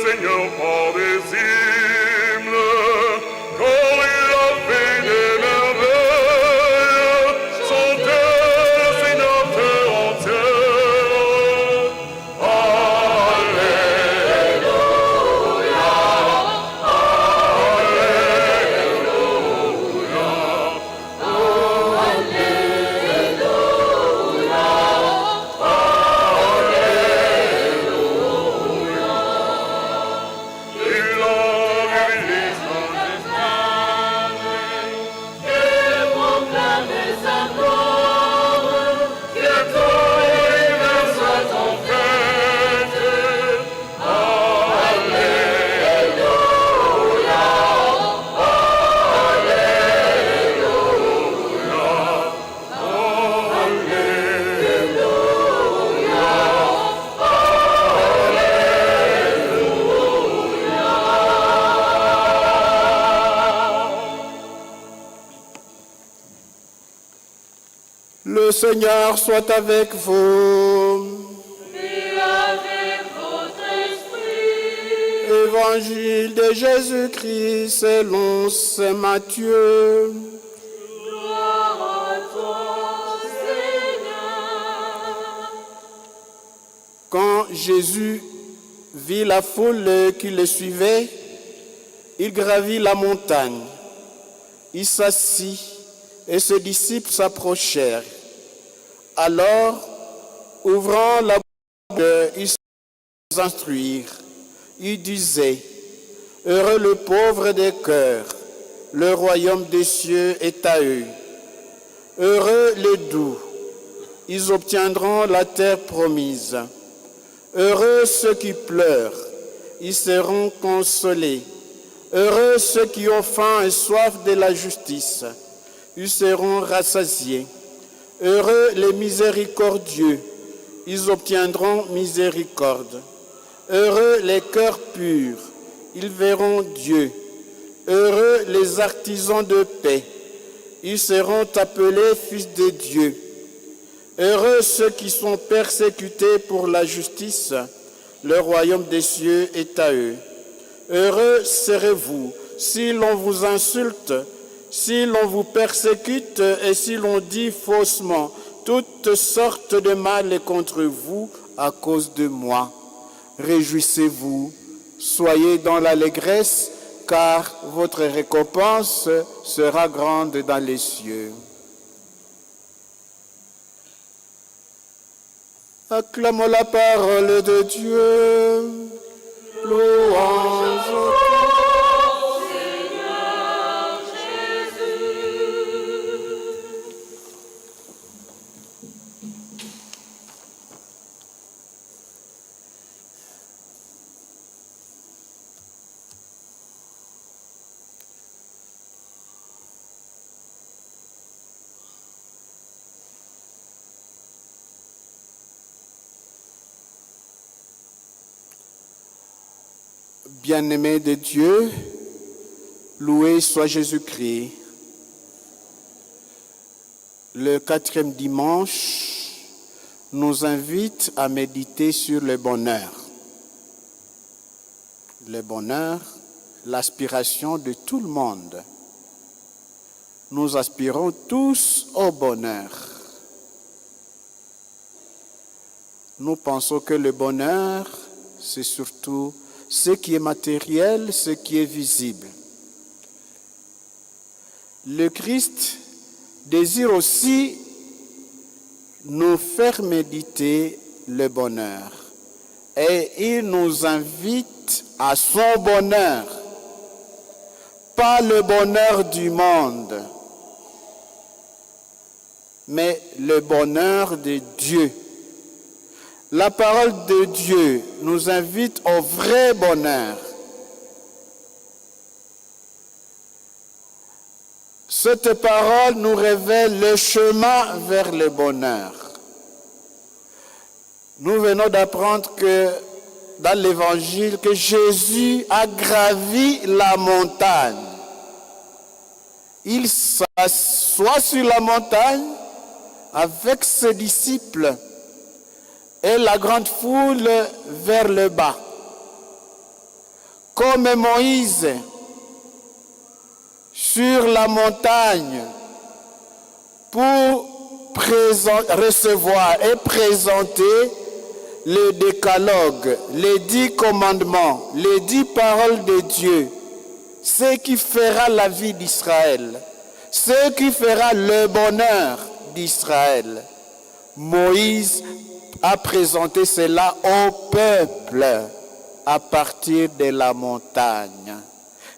Seigneur par des hymnes, quand il a fait des merveilles, chantez le Seigneur terre entière. Alléluia, Le Seigneur soit avec vous. Et avec votre esprit. Évangile de Jésus-Christ selon saint Matthieu. Gloire à toi, Seigneur. Quand Jésus vit la foule qui le suivait, il gravit la montagne. Il s'assit et ses disciples s'approchèrent. Alors, ouvrant la bouche, ils s'instruirent. Ils disaient, « Heureux le pauvre des cœurs, le royaume des cieux est à eux. Heureux les doux, ils obtiendront la terre promise. Heureux ceux qui pleurent, ils seront consolés. Heureux ceux qui ont faim et soif de la justice, ils seront rassasiés. Heureux les miséricordieux, ils obtiendront miséricorde. Heureux les cœurs purs, ils verront Dieu. Heureux les artisans de paix, ils seront appelés fils de Dieu. Heureux ceux qui sont persécutés pour la justice, le royaume des cieux est à eux. Heureux serez-vous si l'on vous insulte, si l'on vous persécute et si l'on dit faussement toutes sortes de mal contre vous à cause de moi. Réjouissez-vous, soyez dans l'allégresse, car votre récompense sera grande dans les cieux. Acclamons la parole de Dieu. Louange au Seigneur Jésus. Bien-aimés de Dieu, loué soit Jésus-Christ. Le 4e dimanche nous invite à méditer sur le bonheur. Le bonheur, l'aspiration de tout le monde. Nous aspirons tous au bonheur. Nous pensons que le bonheur, c'est surtout ce qui est matériel, ce qui est visible. Le Christ désire aussi nous faire méditer le bonheur. Et il nous invite à son bonheur, pas le bonheur du monde, mais le bonheur de Dieu. La parole de Dieu nous invite au vrai bonheur. Cette parole nous révèle le chemin vers le bonheur. Nous venons d'apprendre que dans l'Évangile, que Jésus a gravi la montagne. Il s'assoit sur la montagne avec ses disciples et la grande foule vers le bas. comme Moïse sur la montagne pour recevoir et présenter le décalogue, les 10 commandements, les 10 paroles de Dieu, ce qui fera la vie d'Israël, ce qui fera le bonheur d'Israël. Moïse a présenté cela au peuple à partir de la montagne.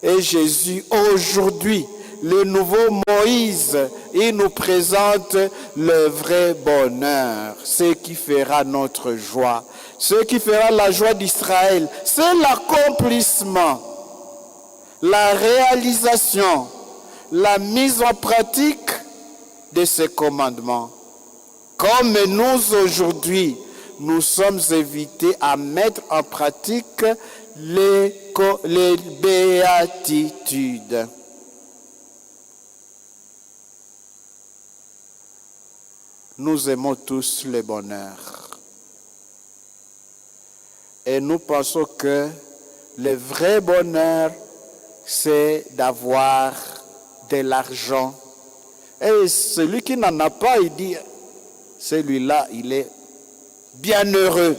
Et Jésus, aujourd'hui, le nouveau Moïse, il nous présente le vrai bonheur, ce qui fera notre joie, ce qui fera la joie d'Israël. C'est l'accomplissement, la réalisation, la mise en pratique de ces commandements. Comme nous aujourd'hui, nous sommes invités à mettre en pratique les béatitudes. Nous aimons tous le bonheur. Et nous pensons que le vrai bonheur, c'est d'avoir de l'argent. Et celui qui n'en a pas, il dit, celui-là, il est bienheureux.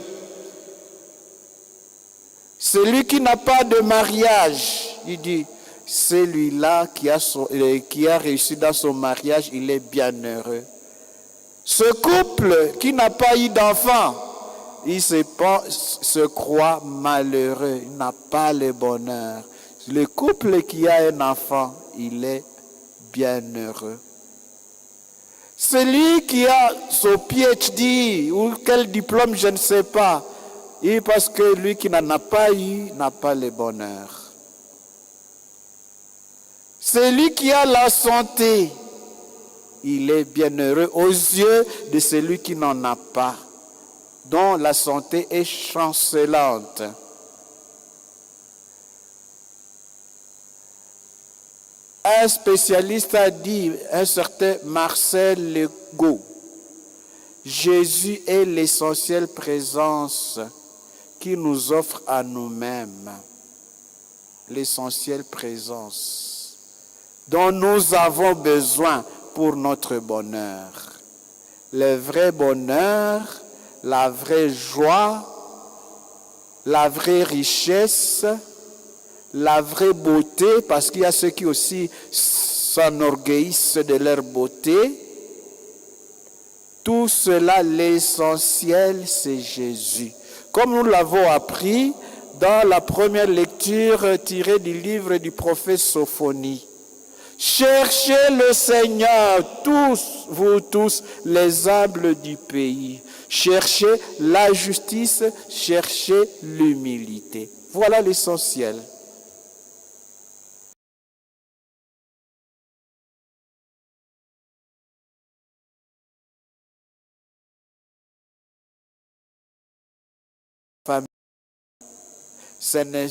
Celui qui n'a pas de mariage, il dit, celui-là qui a réussi dans son mariage, il est bienheureux. Ce couple qui n'a pas eu d'enfant, il se croit malheureux, il n'a pas le bonheur. Le couple qui a un enfant, il est bienheureux. Celui qui a son PhD ou quel diplôme, je ne sais pas, et parce que lui qui n'en a pas eu, n'a pas le bonheur. Celui qui a la santé, il est bienheureux aux yeux de celui qui n'en a pas, dont la santé est chancelante. Un spécialiste a dit, un certain Marcel Legault, Jésus est l'essentielle présence qui nous offre à nous-mêmes. L'essentielle présence dont nous avons besoin pour notre bonheur. Le vrai bonheur, la vraie joie, la vraie richesse, la vraie beauté, parce qu'il y a ceux qui aussi s'enorgueillissent de leur beauté. Tout cela, l'essentiel, c'est Jésus. Comme nous l'avons appris dans la première lecture tirée du livre du prophète Sophonie. Cherchez le Seigneur, tous, vous tous, les humbles du pays. Cherchez la justice, cherchez l'humilité. Voilà l'essentiel. Ce ne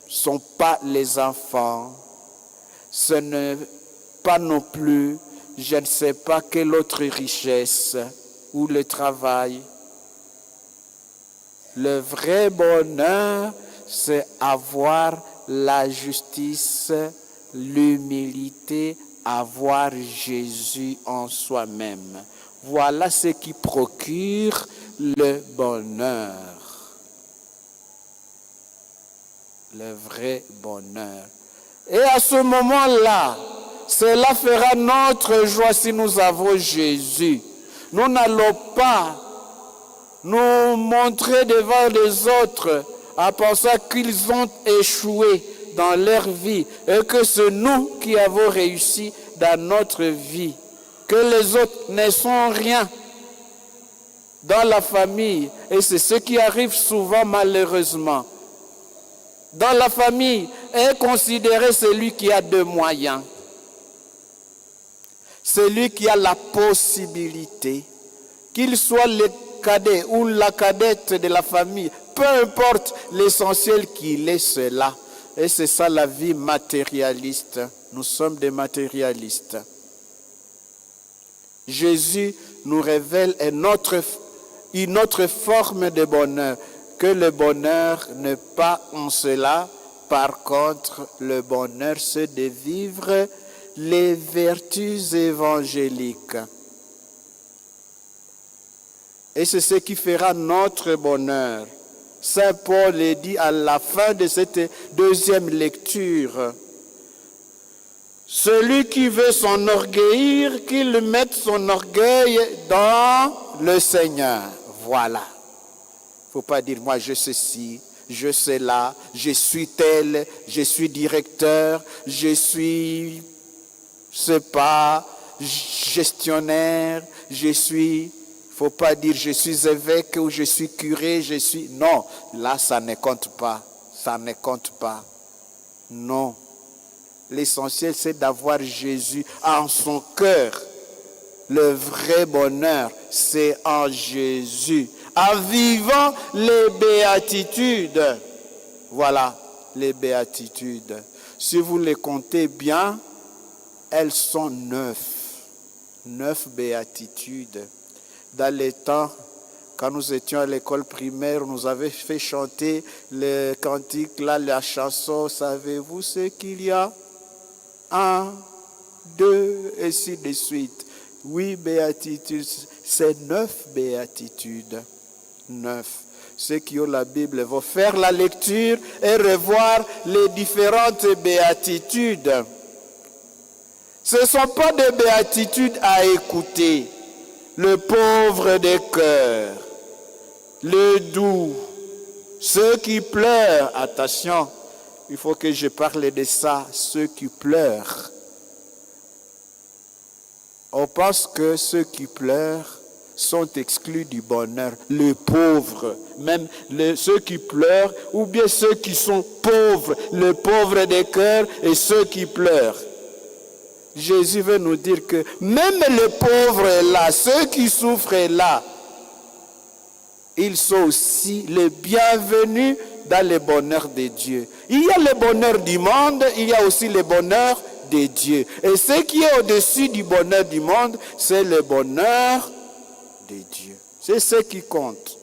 sont pas les enfants, ce n'est pas non plus, je ne sais pas quelle autre richesse ou le travail. Le vrai bonheur, c'est avoir la justice, l'humilité, avoir Jésus en soi-même. Voilà ce qui procure le bonheur. Le vrai bonheur. Et à ce moment-là, cela fera notre joie si nous avons Jésus. Nous n'allons pas nous montrer devant les autres en pensant qu'ils ont échoué dans leur vie et que c'est nous qui avons réussi dans notre vie, que les autres ne sont rien dans la famille. Et c'est ce qui arrive souvent malheureusement. Dans la famille, est considéré celui qui a de moyens, celui qui a la possibilité, qu'il soit le cadet ou la cadette de la famille, peu importe, l'essentiel qu'il est cela. Et c'est ça la vie matérialiste. Nous sommes des matérialistes. Jésus nous révèle une autre forme de bonheur, que le bonheur n'est pas en cela Par contre, le bonheur, c'est de vivre les vertus évangéliques. Et c'est ce qui fera notre bonheur. Saint Paul le dit à la fin de cette deuxième lecture. Celui qui veut s'enorgueillir, qu'il mette son orgueil dans le Seigneur. Voilà. Il ne faut pas dire, moi je sais ci, je sais là, je suis tel, je suis directeur, je suis, gestionnaire, je suis... Il ne faut pas dire je suis évêque ou je suis curé, je suis... Non, là ça ne compte pas. Ça ne compte pas. Non. L'essentiel c'est d'avoir Jésus en son cœur. Le vrai bonheur c'est en Jésus. En vivant les béatitudes. Voilà, les béatitudes. Si vous les comptez bien, elles sont 9. 9 béatitudes. Dans les temps, quand nous étions à l'école primaire, on nous avait fait chanter le cantique, là, la chanson, savez-vous ce qu'il y a? 1, 2, et ainsi de suite. 8 béatitudes, c'est 9 béatitudes. 9. Ceux qui ont la Bible vont faire la lecture et revoir les différentes béatitudes. Ce ne sont pas des béatitudes à écouter. Le pauvre de cœur, le doux, ceux qui pleurent. Attention, il faut que je parle de ça, ceux qui pleurent. On pense que ceux qui pleurent sont exclus du bonheur. Les pauvres, même ceux qui pleurent, ou bien ceux qui sont pauvres, le pauvre de cœur et ceux qui pleurent. Jésus veut nous dire que même les pauvres là, ceux qui souffrent là, ils sont aussi les bienvenus dans le bonheur de Dieu. Il y a le bonheur du monde, il y a aussi le bonheur de Dieu. Et ce qui est au-dessus du bonheur du monde, c'est le bonheur de Dieu. C'est ce qui compte.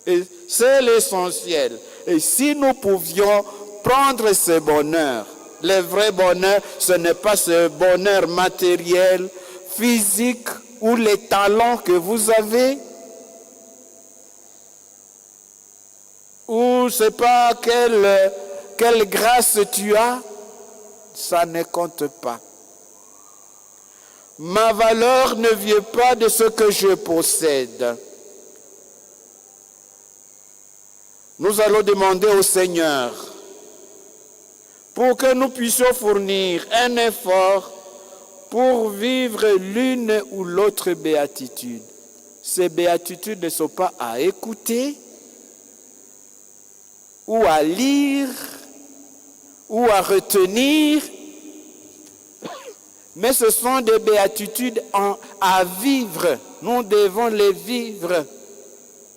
Et c'est l'essentiel. Et si nous pouvions prendre ce bonheur, le vrai bonheur, ce n'est pas ce bonheur matériel, physique, ou les talents que vous avez, ou je ne sais pas quelle grâce tu as, ça ne compte pas. Ma valeur ne vient pas de ce que je possède. Nous allons demander au Seigneur pour que nous puissions fournir un effort pour vivre l'une ou l'autre béatitude. Ces béatitudes ne sont pas à écouter, ou à lire, ou à retenir, mais ce sont des béatitudes à vivre. Nous devons les vivre.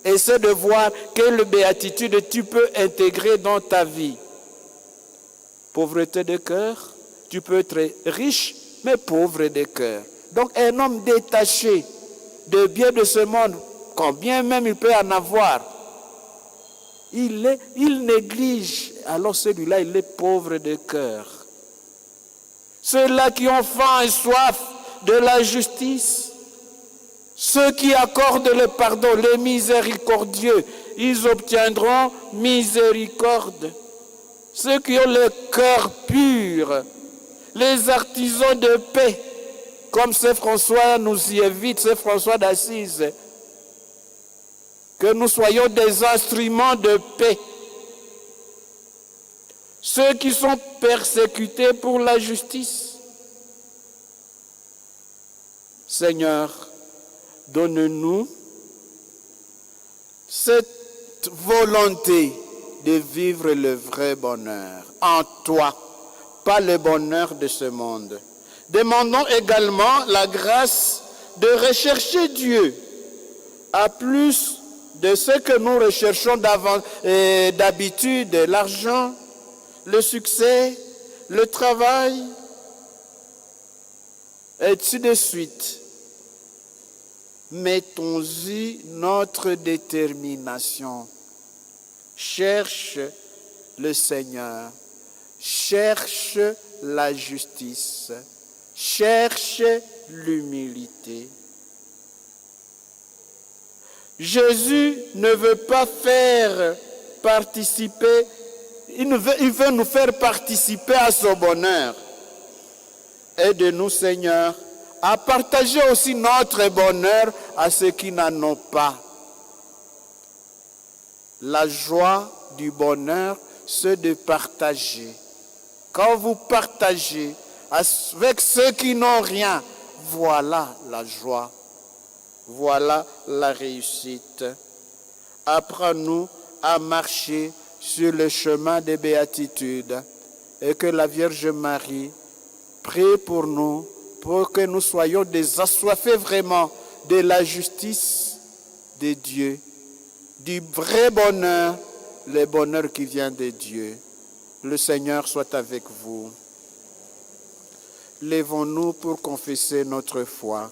Essaie de voir quelle béatitude tu peux intégrer dans ta vie. Pauvreté de cœur, tu peux être riche, mais pauvre de cœur. Donc un homme détaché de biens de ce monde, combien même il peut en avoir, il néglige, alors celui-là, il est pauvre de cœur. Ceux-là qui ont faim et soif de la justice, ceux qui accordent le pardon, les miséricordieux, ils obtiendront miséricorde. Ceux qui ont le cœur pur, les artisans de paix, comme Saint François nous y invite, Saint François d'Assise, que nous soyons des instruments de paix. Ceux qui sont persécutés pour la justice. Seigneur, donne-nous cette volonté de vivre le vrai bonheur en toi, pas le bonheur de ce monde. Demandons également la grâce de rechercher Dieu à plus de ce que nous recherchons d'habitude, l'argent, le succès, le travail, et ainsi de suite. Mettons-y notre détermination. Cherche le Seigneur. cherche la justice, cherche l'humilité. Jésus ne veut pas faire participer, il veut nous faire participer à son bonheur. Aide-nous, Seigneur, à partager aussi notre bonheur à ceux qui n'en ont pas. La joie du bonheur, c'est de partager. Quand vous partagez avec ceux qui n'ont rien, voilà la joie, voilà la réussite. Apprends-nous à marcher sur le chemin des béatitudes et que la Vierge Marie prie pour nous, pour que nous soyons des assoiffés vraiment de la justice de Dieu, du vrai bonheur, le bonheur qui vient de Dieu. Le Seigneur soit avec vous. Lèvons-nous pour confesser notre foi.